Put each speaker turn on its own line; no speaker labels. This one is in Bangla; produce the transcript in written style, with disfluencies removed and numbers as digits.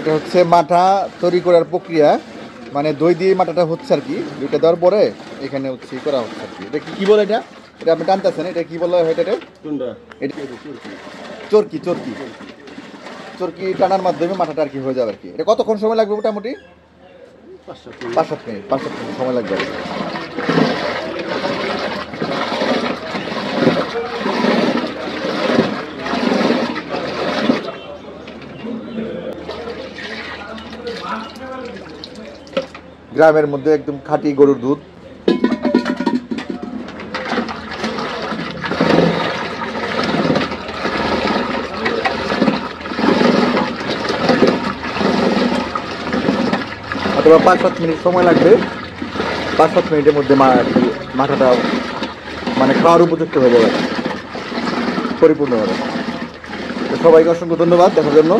এটা হচ্ছে মাঠা তৈরি করার প্রক্রিয়া, মানে দই দিয়ে মাটাটা হচ্ছে আর কি। দুইটা দেওয়ার পরে এখানে হচ্ছে করা হচ্ছে আর কি। এটা কি বলে এটা? এটা আপনি টানতেছেন, এটা কি বলা হয় এটা? এটা চরকি। চরকি চরকি টানার মাধ্যমে মাথাটা আর কি হয়ে যাবে আর কি। এটা কতক্ষণ সময় লাগবে মোটামুটি? 5-7 মিনিট। 5-7 মিনিট সময় লাগবে। গ্রামের মধ্যে একদম খাঁটি গরুর দুধ। অথবা 5-7 মিনিট সময় লাগবে। 5-7 মিনিটের মধ্যে মাথাটা মানে খাওয়ার উপযুক্ত হয়ে যাবে পরিপূর্ণভাবে। তো সবাইকে অসংখ্য ধন্যবাদ দেখার জন্য।